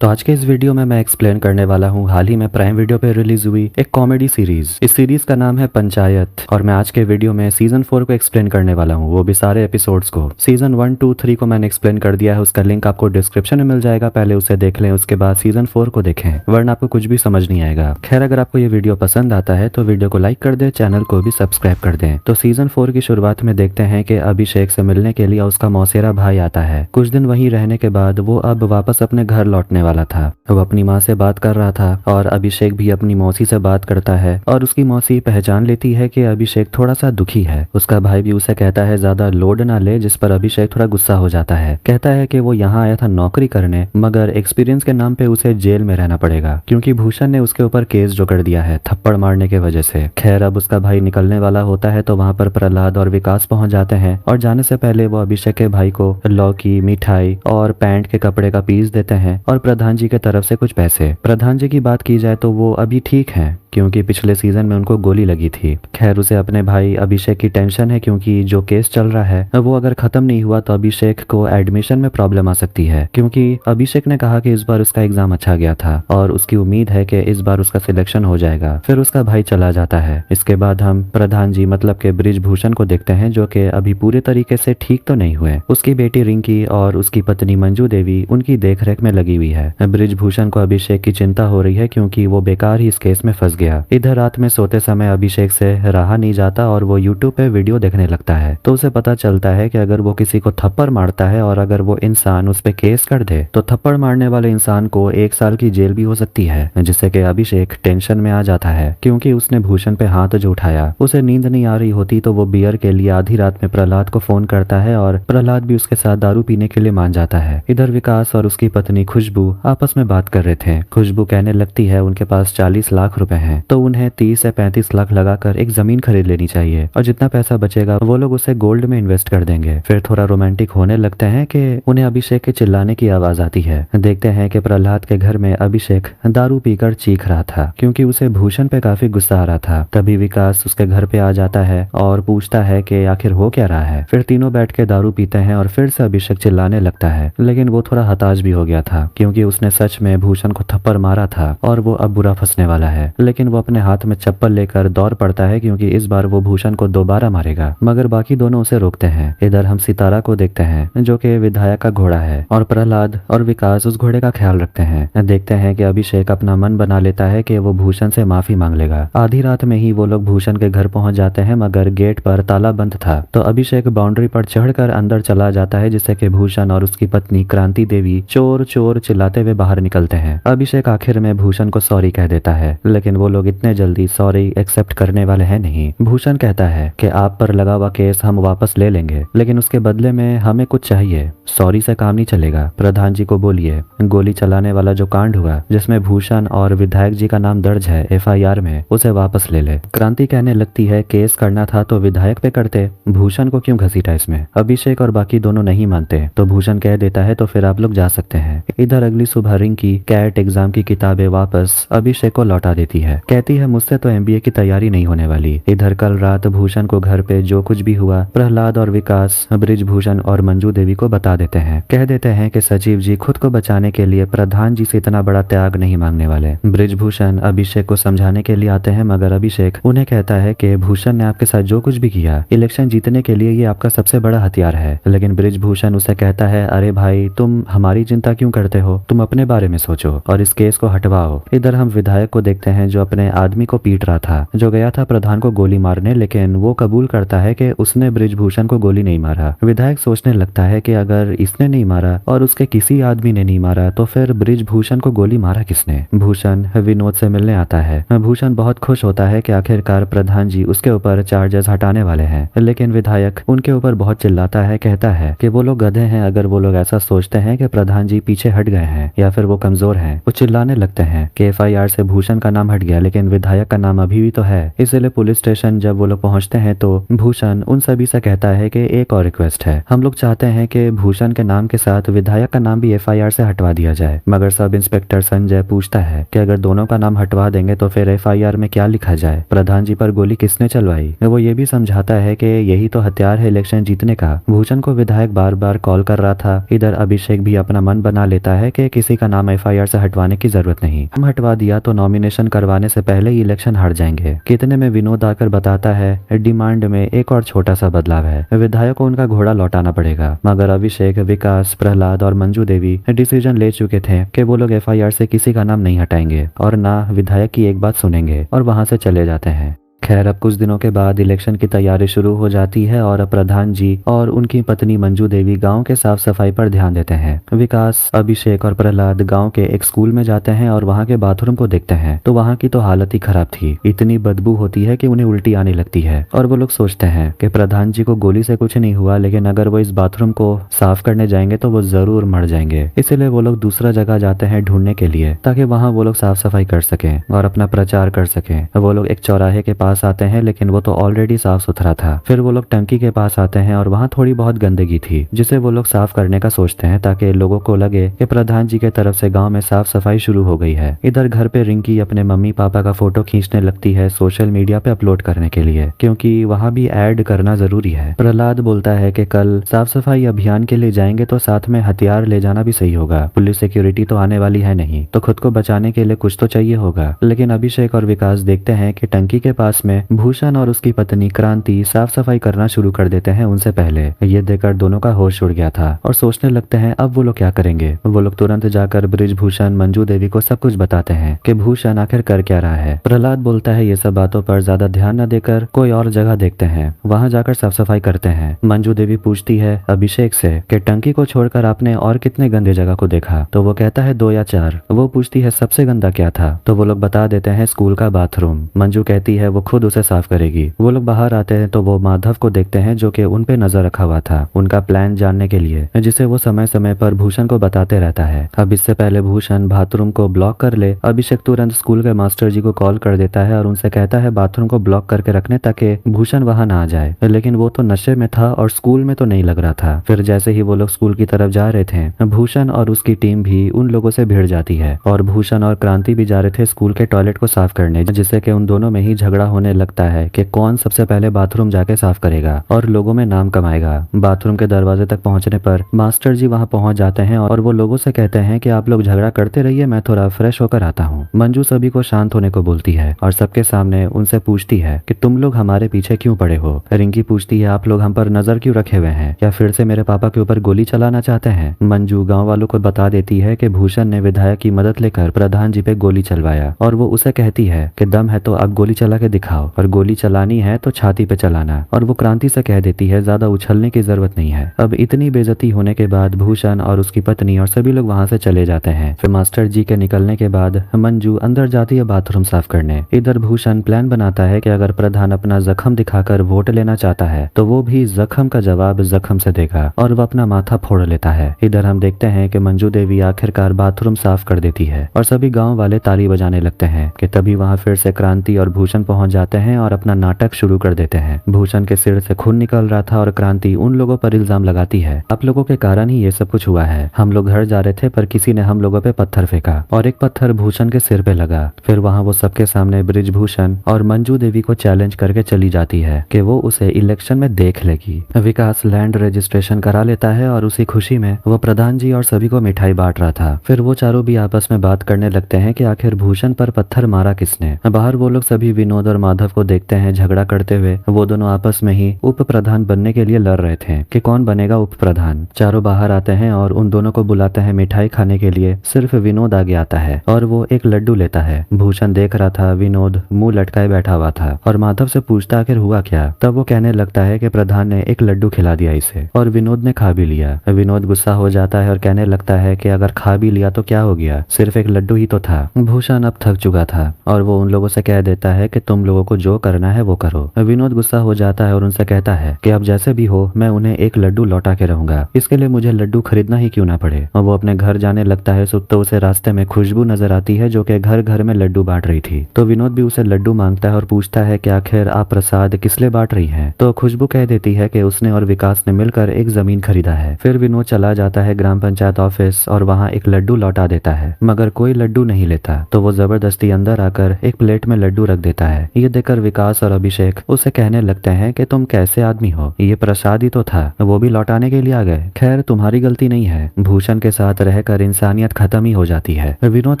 तो आज के इस वीडियो में मैं एक्सप्लेन करने वाला हूँ हाल ही में प्राइम वीडियो पे रिलीज हुई एक कॉमेडी सीरीज। इस सीरीज का नाम है पंचायत और मैं आज के वीडियो में सीजन 4 को एक्सप्लेन करने वाला हूँ, वो भी सारे एपिसोड्स को। सीजन 1, 2, 3 को मैंने एक्सप्लेन कर दिया है, उसका लिंक आपको डिस्क्रिप्शन में मिल जाएगा, पहले उसे देख लें, उसके बाद सीजन 4 को देखें, वरना आपको कुछ भी समझ नहीं आएगा। खैर, अगर आपको ये वीडियो पसंद आता है तो वीडियो को लाइक कर दे, चैनल को भी सब्सक्राइब कर दें। तो सीजन 4 की शुरुआत में देखते हैं कि अभिषेक से मिलने के लिए उसका मौसेरा भाई आता है। कुछ दिन वहीं रहने के बाद वो अब वापस अपने घर लौटने वाला था। वो अपनी माँ से बात कर रहा था और अभिषेक भी अपनी मौसी से बात करता है और उसकी मौसी पहचान लेती है कि अभिषेक थोड़ा सा दुखी है। उसका भाई भी उसे कहता है ज्यादा लोड ना ले, जिस पर अभिषेक थोड़ा गुस्सा हो जाता है। कहता है कि वो यहाँ आया था नौकरी करने, मगर एक्सपीरियंस के नाम पे उसे जेल में रहना पड़ेगा क्योंकि भूषण ने उसके ऊपर केस जो कर दिया है थप्पड़ मारने के वजह से। खैर, अब उसका भाई निकलने वाला होता है तो वहाँ पर प्रहलाद और विकास पहुंच जाते हैं और जाने से पहले वो अभिषेक के भाई को लौकी, मिठाई और पैंट के कपड़े का पीस देते हैं और प्रधान जी के तरफ से कुछ पैसे। प्रधान जी की बात की जाए तो वो अभी ठीक हैं क्योंकि पिछले सीजन में उनको गोली लगी थी। खैर, उसे अपने भाई अभिषेक की टेंशन है क्योंकि जो केस चल रहा है वो अगर खत्म नहीं हुआ तो अभिषेक को एडमिशन में प्रॉब्लम आ सकती है क्योंकि अभिषेक ने कहा कि इस बार उसका एग्जाम अच्छा गया था और उसकी उम्मीद है कि इस बार उसका सिलेक्शन हो जाएगा। फिर उसका भाई चला जाता है। इसके बाद हम प्रधान जी मतलब के बृजभूषण को देखते हैं जो कि अभी पूरे तरीके से ठीक तो नहीं हुए। उसकी बेटी रिंकी और उसकी पत्नी मंजू देवी उनकी देखरेख में लगी हुई है। बृजभूषण को अभिषेक की चिंता हो रही है क्योंकि वो बेकार ही इस केस में फंस गया। इधर रात में सोते समय अभिषेक से रहा नहीं जाता और वो यूट्यूब पे वीडियो देखने लगता है तो उसे पता चलता है कि अगर वो किसी को थप्पड़ मारता है और अगर वो इंसान उस पे केस कर दे तो थप्पड़ मारने वाले इंसान को 1 साल की जेल भी हो सकती है, जिससे कि अभिषेक टेंशन में आ जाता है क्योंकि उसने भूषण पे हाथ जो उठाया उसे नींद नहीं आ रही होती तो वो बियर के लिए आधी रात में प्रहलाद को फोन करता है और प्रहलाद भी उसके साथ दारू पीने के लिए मान जाता है। इधर विकास और उसकी पत्नी खुशबू आपस में बात कर रहे थे। खुशबू कहने लगती है उनके पास 40 लाख रुपए हैं तो उन्हें 30 से 35 लाख लगाकर एक जमीन खरीद लेनी चाहिए और जितना पैसा बचेगा वो लोग उसे गोल्ड में इन्वेस्ट कर देंगे। फिर थोड़ा रोमांटिक होने लगते हैं कि उन्हें अभिषेक के चिल्लाने की आवाज आती है। देखते हैं कि प्रहलाद के घर में अभिषेक दारू पीकर चीख रहा था क्योंकि उसे भूषण पे काफी गुस्सा आ रहा था। तभी विकास उसके घर पे आ जाता है और पूछता है कि आखिर हो क्या रहा है। फिर तीनों बैठ के दारू पीते हैं और फिर से अभिषेक चिल्लाने लगता है, लेकिन वो थोड़ा हताश भी हो गया था क्योंकि उसने सच में भूषण को थप्पड़ मारा था और वो अब बुरा फंसने वाला है। लेकिन वो अपने हाथ में चप्पल लेकर दौड़ पड़ता है क्योंकि इस बार वो भूषण को दोबारा मारेगा, मगर बाकी दोनों उसे रोकते हैं। इधर हम सितारा को देखते हैं जो कि विधायक का घोड़ा है और प्रहलाद और विकास उस घोड़े का ख्याल रखते हैं। देखते हैं कि अभिषेक अपना मन बना लेता है कि वो भूषण से माफी मांग लेगा। आधी रात में ही वो लोग भूषण के घर पहुंच जाते हैं मगर गेट पर ताला बंद था तो अभिषेक बाउंड्री पर चढ़कर अंदर चला जाता है, जिससे कि भूषण और उसकी पत्नी क्रांति देवी चोर चोर चिल्लाते हुए बाहर निकलते हैं। अभिषेक आखिर में भूषण को सॉरी कह देता है, लेकिन वो लोग इतने जल्दी सॉरी एक्सेप्ट करने वाले हैं नहीं। भूषण कहता है कि आप पर लगा हुआ केस हम वापस ले लेंगे, लेकिन उसके बदले में हमें कुछ चाहिए, सॉरी से काम नहीं चलेगा। प्रधान जी को बोलिए गोली चलाने वाला जो कांड हुआ जिसमें भूषण और विधायक जी का नाम दर्ज है FIR में, उसे वापस ले ले। क्रांति कहने लगती है केस करना था तो विधायक पे करते, भूषण को क्यों घसीटा इसमें। अभिषेक और बाकी दोनों नहीं मानते तो भूषण कह देता है तो फिर आप लोग जा सकते हैं। इधर अगली सुबह रिंकी कैट एग्जाम की किताबें वापस अभिषेक को लौटा देती है। कहती है मुझसे तो MBA की तैयारी नहीं होने वाली। इधर कल रात भूषण को घर पे जो कुछ भी हुआ प्रहलाद और विकास बृजभूषण और मंजू देवी को बता देते हैं। कह देते हैं कि सचिव जी खुद को बचाने के लिए प्रधान जी से इतना बड़ा त्याग नहीं मांगने वाले। बृजभूषण अभिषेक को समझाने के लिए आते हैं मगर अभिषेक उन्हें कहता है कि भूषण ने आपके साथ जो कुछ भी किया इलेक्शन जीतने के लिए ये आपका सबसे बड़ा हथियार है। लेकिन बृजभूषण उसे कहता है अरे भाई तुम हमारी चिंता क्यों करते हो, तुम अपने बारे में सोचो और इस केस को हटवाओ। इधर हम विधायक को देखते हैं जो अपने आदमी को पीट रहा था, जो गया था प्रधान को गोली मारने, लेकिन वो कबूल करता है कि उसने बृजभूषण को गोली नहीं मारा। विधायक सोचने लगता है कि अगर इसने नहीं मारा और उसके किसी आदमी ने नहीं मारा तो फिर बृजभूषण को गोली मारा किसने। भूषण विनोद से मिलने आता है। भूषण बहुत खुश होता है कि आखिरकार प्रधान जी उसके ऊपर चार्जेस हटाने वाले हैं, लेकिन विधायक उनके ऊपर बहुत चिल्लाता है, कहता है कि वो लोग गधे हैं अगर वो लोग ऐसा सोचते हैं कि प्रधान जी पीछे हट गए हैं या फिर वो कमजोर हैं। वो चिल्लाने लगते हैं कि FIR से भूषण का नाम हट गया गया, लेकिन विधायक का नाम अभी भी तो है। इसलिए पुलिस स्टेशन जब वो लोग पहुंचते हैं तो भूषण उन सभी से कहता है कि एक और रिक्वेस्ट है, हम लोग चाहते हैं कि भूषण के नाम के साथ विधायक का नाम भी एफआईआर से हटवा दिया जाए। मगर सब इंस्पेक्टर संजय पूछता है कि अगर दोनों का नाम हटवा देंगे तो फिर एफआईआर में क्या लिखा जाए, प्रधान जी पर गोली किसने चलवाई। वो ये भी समझाता है कि यही तो हथियार है इलेक्शन जीतने का। भूषण को विधायक बार बार कॉल कर रहा था। इधर अभिषेक भी अपना मन बना लेता है कि किसी का नाम एफआईआर से हटवाने की जरूरत नहीं, हम हटवा दिया तो नॉमिनेशन करवाने से पहले ही इलेक्शन हार जाएंगे। कितने में विनोद आकर बताता है डिमांड में एक और छोटा सा बदलाव है, विधायक को उनका घोड़ा लौटाना पड़ेगा। मगर अभिषेक, विकास, प्रहलाद और मंजू देवी डिसीजन ले चुके थे कि वो लोग एफआईआर से किसी का नाम नहीं हटाएंगे और ना विधायक की एक बात सुनेंगे और वहां से चले जाते हैं। खैर, अब कुछ दिनों के बाद इलेक्शन की तैयारी शुरू हो जाती है और प्रधान जी और उनकी पत्नी मंजू देवी गांव के साफ सफाई पर ध्यान देते हैं। विकास, अभिषेक और प्रहलाद गांव के एक स्कूल में जाते हैं और वहां के बाथरूम को देखते हैं तो वहां की तो हालत ही खराब थी। इतनी बदबू होती है कि उन्हें उल्टी आने लगती है और वो लोग सोचते हैं कि प्रधान जी को गोली से कुछ नहीं हुआ, लेकिन अगर वो इस बाथरूम को साफ करने जाएंगे तो वो जरूर मर जाएंगे। इसीलिए वो लोग दूसरा जगह जाते हैं ढूंढने के लिए, ताकि वहां वो लोग साफ सफाई कर सकें और अपना प्रचार कर सकें। वो लोग एक चौराहे के पास आते हैं, लेकिन वो तो ऑलरेडी साफ सुथरा था। फिर वो लोग टंकी के पास आते हैं और वहाँ थोड़ी बहुत गंदगी थी, जिसे वो लोग साफ करने का सोचते हैं ताकि लोगों को लगे कि प्रधान जी के तरफ से गांव में साफ सफाई शुरू हो गई है। इधर घर पे रिंकी अपने मम्मी पापा का फोटो खींचने लगती है सोशल मीडिया पे अपलोड करने के लिए, क्योंकि वहाँ भी ऐड करना जरूरी है। प्रहलाद बोलता है कि कल साफ सफाई अभियान के लिए जाएंगे तो साथ में हथियार ले जाना भी सही होगा, पुलिस सिक्योरिटी तो आने वाली है नहीं, तो खुद को बचाने के लिए कुछ तो चाहिए होगा। लेकिन अभिषेक और विकास देखते हैं कि टंकी के पास में भूषण और उसकी पत्नी क्रांति साफ सफाई करना शुरू कर देते हैं उनसे पहले। ये देखकर दोनों का होश उड़ गया था और सोचने लगते हैं अब वो लोग क्या करेंगे। वो लोग तुरंत जाकर बृजभूषण, मंजू देवी को सब कुछ बताते हैं कि भूषण आखिर कर क्या रहा है। प्रहलाद बोलता है ये सब बातों पर ज्यादा ध्यान न देकर कोई और जगह देखते हैं, वहाँ जाकर साफ सफाई करते हैं। मंजू देवी पूछती है अभिषेक से कि टंकी को छोड़कर आपने और कितने गंदे जगह को देखा, तो वो कहता है 2 या 4। वो पूछती है सबसे गंदा क्या था, तो वो लोग बता देते हैं स्कूल का बाथरूम। मंजू कहती है वो खुद उसे साफ करेगी। वो लोग बाहर आते हैं तो वो माधव को देखते हैं जो कि उन पे नजर रखा हुआ था उनका प्लान जानने के लिए, जिसे वो समय समय पर भूषण को बताते रहता है। अब इससे पहले भूषण बाथरूम को ब्लॉक कर ले, अभिषेक तुरंत स्कूल के मास्टर जी को कॉल कर देता है और उनसे कहता है बाथरूम को ब्लॉक करके रखने ताकि भूषण वहां ना आ जाए। लेकिन वो तो नशे में था और स्कूल में तो नहीं लग रहा था। फिर जैसे ही वो लोग स्कूल की तरफ जा रहे थे, भूषण और उसकी टीम भी उन लोगों से भिड़ जाती है और भूषण और क्रांति भी जा रहे थे स्कूल के टॉयलेट को साफ करने, जिससे कि उन दोनों में ही झगड़ा होने लगता है कि कौन सबसे पहले बाथरूम जाके साफ करेगा और लोगों में नाम कमाएगा। बाथरूम के दरवाजे तक पहुंचने पर मास्टर जी वहां पहुंच जाते हैं और वो लोगों से कहते हैं कि आप लोग झगड़ा करते रहिए, मैं थोड़ा फ्रेश होकर आता हूँ। मंजू सभी को शांत होने को बोलती है और सबके सामने उनसे पूछती है कि तुम लोग हमारे पीछे क्यों पड़े हो। रिंकी पूछती है आप लोग हम पर नजर क्यों रखे हुए हैं, या फिर से मेरे पापा के ऊपर गोली चलाना चाहते हैं। मंजू गाँव वालों को बता देती है कि भूषण ने विधायक की मदद लेकर प्रधान जी पे गोली चलवाया और वो उसे कहती है कि दम है तो अब गोली चला के दिखाओ, और गोली चलानी है तो छाती पे चलाना। और वो क्रांति से कह देती है ज्यादा उछलने की जरूरत नहीं है। अब इतनी बेइज्जती होने के बाद भूषण और उसकी पत्नी और सभी लोग वहां से चले जाते हैं। फिर मास्टर जी के निकलने के बाद मंजू अंदर जाती है बाथरूम साफ करने। इधर भूषण प्लान बनाता है कि अगर प्रधान अपना जख्म दिखाकर वोट लेना चाहता है तो वो भी जख्म का जवाब जख्म से देगा और वो अपना माथा फोड़ लेता है। इधर हम देखते हैं कि मंजू देवी आखिरकार बाथरूम साफ कर देती है और सभी गाँव वाले ताली बजाने लगते हैं कि तभी वहाँ फिर से क्रांति और भूषण पहुंच जाते हैं और अपना नाटक शुरू कर देते हैं। भूषण के सिर से खून निकल रहा था और क्रांति उन लोगों पर इल्जाम लगाती है आप लोगों के कारण ही ये सब कुछ हुआ है, हम लोग घर जा रहे थे पर किसी ने हम लोगों पे पत्थर फेंका और एक पत्थर भूषण के सिर पे लगा। फिर वहाँ वो सबके सामने बृजभूषण और मंजू देवी को चैलेंज करके चली जाती है कि वो उसे इलेक्शन में देख लेगी। विकास लैंड रजिस्ट्रेशन करा लेता है और उसी खुशी में वो प्रधान जी और सभी को मिठाई बांट रहा था। फिर वो चारों भी आपस में बात करने लगते हैं कि आखिर भूषण पर पत्थर मारा किसने। बाहर वो लोग सभी विनोद और माधव को देखते हैं झगड़ा करते हुए। वो दोनों आपस में ही उप प्रधान बनने के लिए लड़ रहे थे कि कौन बनेगा उप प्रधान। चारों बाहर आते हैं और उन दोनों को बुलाते हैं मिठाई खाने के लिए। सिर्फ विनोद आगे आता है और वो एक लड्डू लेता है। भूषण देख रहा था, विनोद मुंह लटकाए बैठा हुआ था और माधव से पूछता आखिर हुआ क्या। तब वो कहने लगता है कि प्रधान ने एक लड्डू खिला दिया इसे और विनोद ने खा भी लिया। विनोद गुस्सा हो जाता है और कहने लगता है कि अगर खा भी लिया तो क्या हो गया, सिर्फ एक लड्डू ही तो था। भूषण अब थक चुका था और वो उन लोगों से कह देता है कि तुम लोगों लोगों को जो करना है वो करो। विनोद गुस्सा हो जाता है और उनसे कहता है कि अब जैसे भी हो मैं उन्हें एक लड्डू लौटा के रहूंगा, इसके लिए मुझे लड्डू खरीदना ही क्यों ना पड़े। और वो अपने घर जाने लगता है तो उसे रास्ते में खुशबू नजर आती है जो कि घर घर में लड्डू बांट रही थी। तो विनोद भी उसे लड्डू मांगता है और पूछता है कि आखिर आप प्रसाद किस लिए बांट रही हैं। तो खुशबू कह देती है कि उसने और विकास ने मिलकर एक जमीन खरीदा है। फिर विनोद चला जाता है ग्राम पंचायत ऑफिस और वहाँ एक लड्डू लौटा देता है, मगर कोई लड्डू नहीं लेता। तो वो जबरदस्ती अंदर आकर एक प्लेट में लड्डू रख देता है। ये देखकर विकास और अभिषेक उसे कहने लगते हैं कि तुम कैसे आदमी हो, ये प्रसाद ही तो था, वो भी लौटाने के लिए आ गए। खैर तुम्हारी गलती नहीं है, भूषण के साथ रहकर इंसानियत खत्म ही हो जाती है। विनोद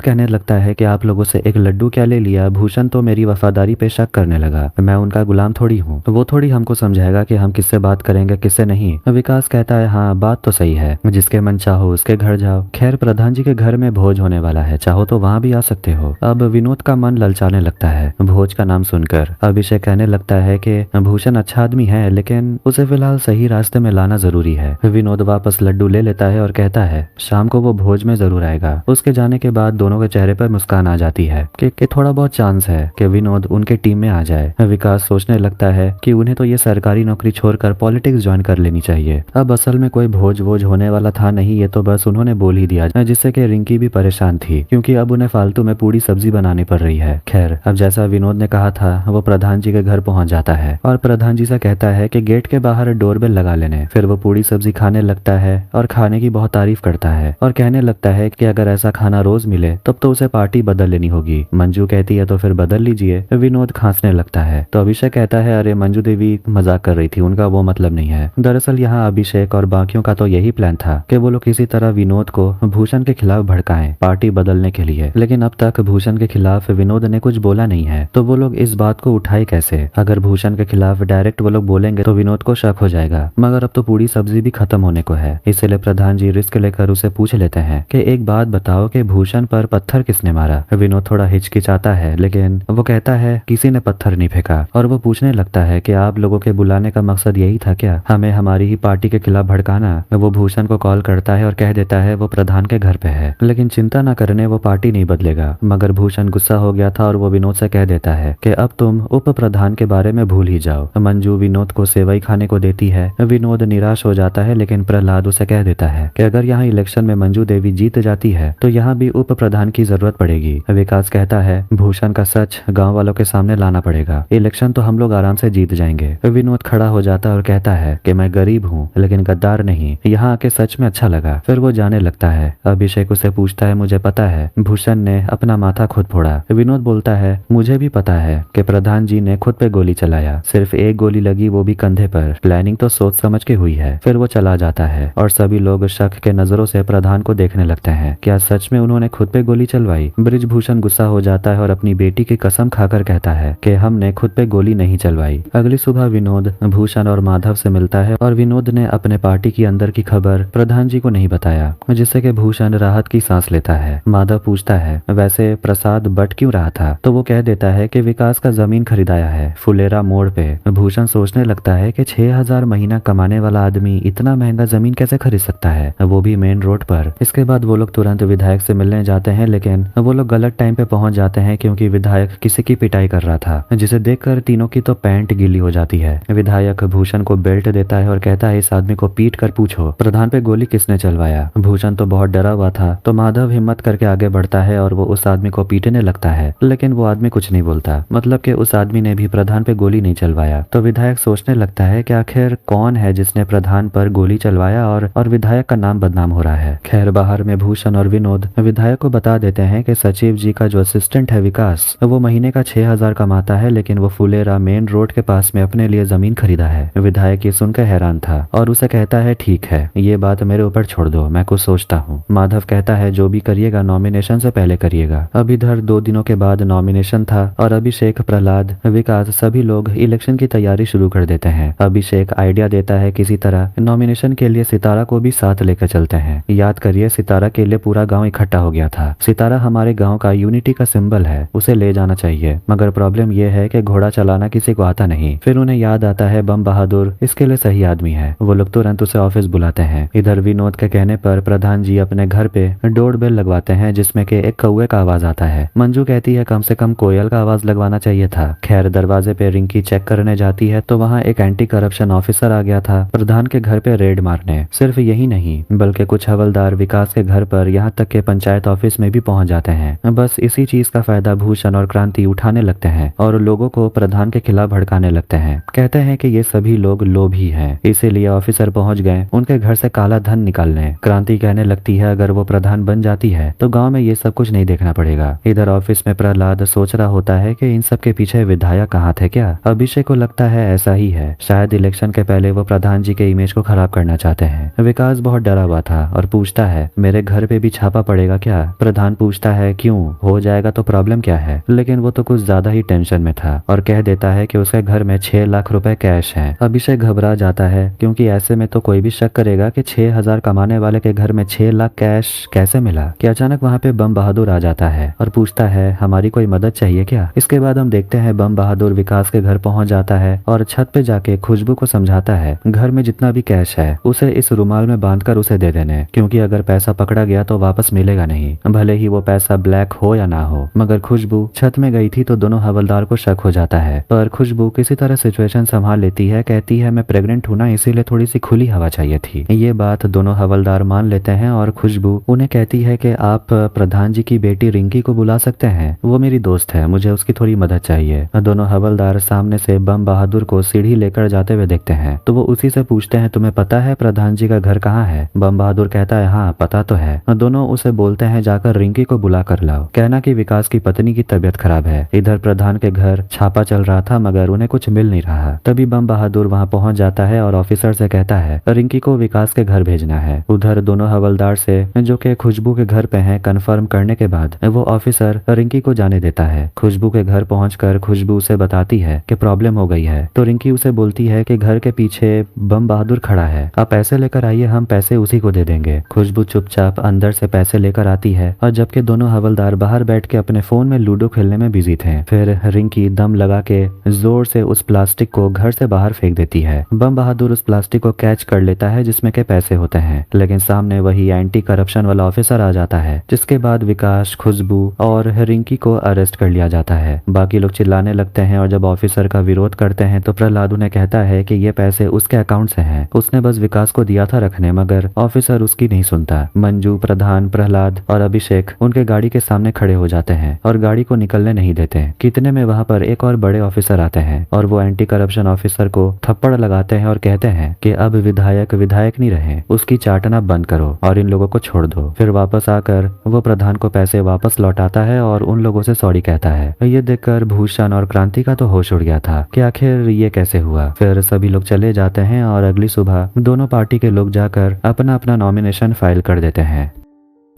कहने लगता है कि आप लोगों से एक लड्डू क्या ले लिया, भूषण तो मेरी वफादारी पे शक करने लगा, मैं उनका गुलाम थोड़ी हूँ, वो थोड़ी हमको समझाएगा कि हम किससे बात करेंगे किससे नहीं। विकास कहता है हाँ बात तो सही है, जिसके मन चाहो उसके घर जाओ। खैर प्रधान जी के घर में भोज होने वाला है, चाहो तो वहाँ भी आ सकते हो। अब विनोद का मन ललचाने लगता है भोज का नाम सुनकर। अभिषेक कहने लगता है कि भूषण अच्छा आदमी है लेकिन उसे फिलहाल सही रास्ते में लाना जरूरी है। विनोद वापस लड्डू ले लेता है और कहता है शाम को वो भोज में जरूर आएगा। उसके जाने के बाद दोनों के चेहरे पर मुस्कान आ जाती है कि थोड़ा बहुत चांस है कि विनोद उनके टीम में आ जाए। विकास सोचने लगता है कि उन्हें तो ये सरकारी नौकरी छोड़कर पॉलिटिक्स ज्वाइन कर लेनी चाहिए। अब असल में कोई भोज वोज होने वाला था नहीं, ये तो बस उन्होंने बोल ही दिया, जिससे कि रिंकी भी परेशान थी क्योंकि अब उन्हें फालतू में पूरी सब्जी बनानी पड़ रही है। खैर अब जैसा विनोद ने कहा था वो प्रधान जी के घर पहुंच जाता है और प्रधान जी से कहता है कि गेट के बाहर डोरबेल लगा लेने। फिर वो पूरी सब्जी खाने लगता है और खाने की बहुत तारीफ करता है और कहने लगता है कि अगर ऐसा खाना रोज मिले तब तो उसे पार्टी बदल लेनी होगी। मंजू कहती है तो फिर बदल लीजिए। विनोद खांसने लगता है तो अभिषेक कहता है अरे मंजू देवी मजाक कर रही थी, उनका वो मतलब नहीं है। दरअसल यहाँ अभिषेक और बाकियों का तो यही प्लान था कि वो लोग किसी तरह विनोद को भूषण के खिलाफ भड़काएं पार्टी बदलने के लिए, लेकिन अब तक भूषण के खिलाफ विनोद ने कुछ बोला नहीं है तो वो लोग इस बात को उठाए कैसे। अगर भूषण के खिलाफ डायरेक्ट वो लोग बोलेंगे तो विनोद को शक हो जाएगा, मगर अब तो पूरी सब्जी भी खत्म होने को है। इसलिए प्रधान जी रिस्क लेकर उसे पूछ लेते हैं कि एक बात बताओ कि भूषण पर पत्थर किसने मारा। विनोद थोड़ा हिचकिचाता है लेकिन वो कहता है किसी ने पत्थर नहीं फेंका और वो पूछने लगता है कि आप लोगों के बुलाने का मकसद यही था क्या, हमें हमारी ही पार्टी के खिलाफ भड़काना। वो भूषण को कॉल करता है और कह देता है वो प्रधान के घर पे है, लेकिन चिंता न करने वो पार्टी नहीं बदलेगा। मगर भूषण गुस्सा हो गया था और वो विनोद से कह देता है कि अब तुम उप प्रधान के बारे में भूल ही जाओ। मंजू विनोद को सेवई खाने को देती है। विनोद निराश हो जाता है लेकिन प्रहलाद उसे कह देता है कि अगर यहाँ इलेक्शन में मंजू देवी जीत जाती है तो यहाँ भी उप प्रधान की जरूरत पड़ेगी। विकास कहता है भूषण का सच गाँव वालों के सामने लाना पड़ेगा, इलेक्शन तो हम लोग आराम से जीत जाएंगे। विनोद खड़ा हो जाता है और कहता है कि मैं गरीब हूँ लेकिन गद्दार नहीं, यहाँ आके सच में अच्छा लगा। फिर वो जाने लगता है। अभिषेक उसे पूछता है मुझे पता है भूषण ने अपना माथा खुद फोड़ा। विनोद बोलता है मुझे भी पता है कि प्रधान जी ने खुद पे गोली चलाया, सिर्फ एक गोली लगी वो भी कंधे पर, प्लानिंग तो सोच समझ के हुई है। फिर वो चला जाता है और सभी लोग शक के नजरों से प्रधान को देखने लगते हैं, क्या सच में उन्होंने खुद पे गोली चलवाई। ब्रिजभूषण गुस्सा हो जाता है और अपनी बेटी की कसम खाकर कहता है कि हमने खुद पे गोली नहीं चलवाई। अगली सुबह विनोद भूषण और माधव से मिलता है और विनोद ने अपने पार्टी की अंदर की खबर प्रधान जी को नहीं बताया, जिससे कि भूषण राहत की सांस लेता है। माधव पूछता है वैसे प्रसाद बट क्यों रहा था, तो वो कह देता है कि विकास का जमीन खरीदाया है फुलेरा मोड़ पे। भूषण सोचने लगता है कि 6000 महीना कमाने वाला आदमी इतना महंगा जमीन कैसे खरीद सकता है, वो भी मेन रोड पर। इसके बाद वो लोग तुरंत विधायक से मिलने जाते हैं लेकिन वो लोग गलत टाइम पे पहुंच जाते हैं क्योंकि विधायक किसी की पिटाई कर रहा था, जिसे देखकर तीनों की तो पैंट गीली हो जाती है। विधायक भूषण को बेल्ट देता है और कहता है इस आदमी को पीट कर पूछो प्रधान पे गोली किसने चलवाया। भूषण तो बहुत डरा हुआ था तो माधव हिम्मत करके आगे बढ़ता है और वो उस आदमी को पीटने लगता है, लेकिन वो आदमी कुछ नहीं बोलता, मतलब कि उस आदमी ने भी प्रधान पे गोली नहीं चलवाया। तो विधायक सोचने लगता है कि आखिर कौन है जिसने प्रधान पर गोली चलवाया और विधायक का नाम बदनाम हो रहा है। खैर बाहर में भूषण और विनोद विधायक को बता देते हैं कि सचिव जी का जो असिस्टेंट है विकास, वो महीने का 6000 कमाता है लेकिन वो फुलेरा मेन रोड के पास में अपने लिए जमीन खरीदा है। विधायक ये सुनकर हैरान था और उसे कहता है ठीक है ये बात मेरे ऊपर छोड़ दो, मैं कुछ सोचता हूँ। माधव कहता है जो भी करिएगा नॉमिनेशन से पहले करिएगा। अब इधर 2 दिनों के बाद नॉमिनेशन था और अभिषेक प्रहलाद विकास सभी लोग इलेक्शन की तैयारी शुरू कर देते हैं। अभिषेक आइडिया देता है किसी तरह नॉमिनेशन के लिए सितारा को भी साथ लेकर चलते हैं। याद करिए सितारा के लिए पूरा गाँव इकट्ठा हो गया था। सितारा हमारे गाँव का यूनिटी का सिंबल है, उसे ले जाना चाहिए, मगर प्रॉब्लम यह है कि घोड़ा चलाना किसी को आता नहीं। फिर उन्हें याद आता है बम बहादुर इसके लिए सही आदमी है। वो लोग तुरंत उसे ऑफिस बुलाते हैं। इधर विनोद के कहने पर प्रधान जी अपने घर पे डोर बेल लगवाते हैं जिसमें कि एक कौवे का आवाज आता है। मंजू कहती है कम से कम कोयल का आवाज लगवाना चाहिए था। खैर दरवाजे पे रिंकी चेक करने जाती है तो वहाँ एक एंटी करप्शन ऑफिसर आ गया था प्रधान के घर पे रेड मारने। सिर्फ यही नहीं बल्कि कुछ हवलदार विकास के घर पर यहाँ तक के पंचायत ऑफिस में भी पहुंच जाते हैं। बस इसी चीज का फायदा भूषण और क्रांति उठाने लगते हैं और लोगों को प्रधान के खिलाफ भड़काने लगते हैं। कहते हैं कि ये सभी लोग लोभी हैं, इसीलिए ऑफिसर पहुंच गए उनके घर से काला धन निकालने। क्रांति कहने लगती है अगर वो प्रधान बन जाती है तो गाँव में ये सब कुछ नहीं देखना पड़ेगा। इधर ऑफिस में प्रहलाद सोच रहा होता है कि इन सब के पीछे विधायक कहाँ थे क्या। अभिषेक को लगता है ऐसा ही है, शायद इलेक्शन के पहले वो प्रधान जी के इमेज को खराब करना चाहते हैं। विकास बहुत डरा हुआ था और पूछता है मेरे घर पे भी छापा पड़ेगा क्या। प्रधान पूछता है क्यों, हो जाएगा तो प्रॉब्लम क्या है। लेकिन वो तो कुछ ज्यादा ही टेंशन में था और कह देता है कि उसके घर में 6 लाख रुपए कैश है। अभिषेक घबरा जाता है क्योंकि ऐसे में तो कोई भी शक करेगा कि 6,000 कमाने वाले के घर में 6 लाख कैश कैसे मिला। कि अचानक वहाँ पे बम बहादुर आ जाता है और पूछता है हमारी कोई मदद चाहिए क्या। इसके बाद हम देखते हैं बम बहादुर विकास के घर पहुंच जाता है और छत पे जाके खुशबू को समझाता है घर में जितना भी कैश है उसे इस रुमाल में बांधकर उसे दे देने, क्योंकि अगर पैसा पकड़ा गया तो वापस मिलेगा नहीं, भले ही वो पैसा ब्लैक हो या ना हो। मगर खुशबू छत में गई थी तो दोनों हवलदार को शक हो जाता है, पर खुशबू किसी तरह सिचुएशन संभाल लेती है। कहती है मैं प्रेग्नेंट हूं ना, इसीलिए थोड़ी सी खुली हवा चाहिए थी। ये बात दोनों हवलदार मान लेते हैं और खुशबू उन्हें कहती है कि आप प्रधान जी की बेटी रिंकी को बुला सकते हैं, वो मेरी दोस्त है, मुझे उसकी थोड़ी मदद चाहिए। दोनों हवलदार सामने से बम बहादुर को सीढ़ी लेकर जाते हुए देखते हैं तो वो उसी से पूछते हैं तुम्हें पता है प्रधान जी का घर कहाँ है। बम बहादुर कहता है हाँ पता तो है। दोनों उसे बोलते हैं जाकर रिंकी को बुला कर लाओ, कहना कि विकास की पत्नी की तबीयत खराब है। इधर प्रधान के घर छापा चल रहा था मगर उन्हें कुछ मिल नहीं रहा। तभी बम बहादुर वहाँ पहुंच जाता है और ऑफिसर से कहता है रिंकी को विकास के घर भेजना है। उधर दोनों हवलदार से जो कि खुशबू के घर पे हैं कन्फर्म करने के बाद वो ऑफिसर रिंकी को जाने देता है। खुशबू के घर पहुंचकर खुशबू उसे बताती है कि प्रॉब्लम हो गई है तो रिंकी उसे बोलती है कि घर के पीछे बम बहादुर खड़ा है, आप पैसे लेकर आइए, हम पैसे उसी को दे देंगे। खुशबू चुपचाप अंदर से पैसे लेकर आती है और जबकि दोनों हवलदार बाहर बैठ के अपने फोन में लूडो खेलने में बिजी थे। फिर रिंकी दम लगा के जोर से उस प्लास्टिक को घर से बाहर फेंक देती है। बम बहादुर उस प्लास्टिक को कैच कर लेता है जिसमें के पैसे होते हैं, लेकिन सामने वही एंटी करप्शन वाला ऑफिसर आ जाता है, जिसके बाद विकास, खुशबू और रिंकी को अरेस्ट कर लिया जाता है। बाकी लोग चिल्लाने लगते हैं और जब ऑफिसर का विरोध करते हैं तो प्रहलाद उन्हें कहता है कि ये पैसे उसके अकाउंट से हैं, उसने बस विकास को दिया था रखने, मगर ऑफिसर उसकी नहीं सुनता। मंजू, प्रधान, प्रहलाद और अभिषेक उनके गाड़ी के सामने खड़े हो जाते हैं और गाड़ी को निकलने नहीं देते। कितने में वहां पर एक और बड़े ऑफिसर आते हैं और वो एंटी करप्शन ऑफिसर को थप्पड़ लगाते हैं और कहते हैं कि अब विधायक विधायक नहीं रहे, उसकी चाटना बंद करो और इन लोगों को छोड़ दो। फिर वापस आकर वो प्रधान को पैसे वापस लौटाता है और उन लोगों से सॉरी कहता है। ये देखकर भूषण और क्रांति का तो होश उड़ गया था कि आखिर ये कैसे हुआ। फिर सभी लोग चले जाते हैं और अगली सुबह दोनों पार्टी के लोग जाकर अपना अपना नॉमिनेशन फाइल कर देते हैं।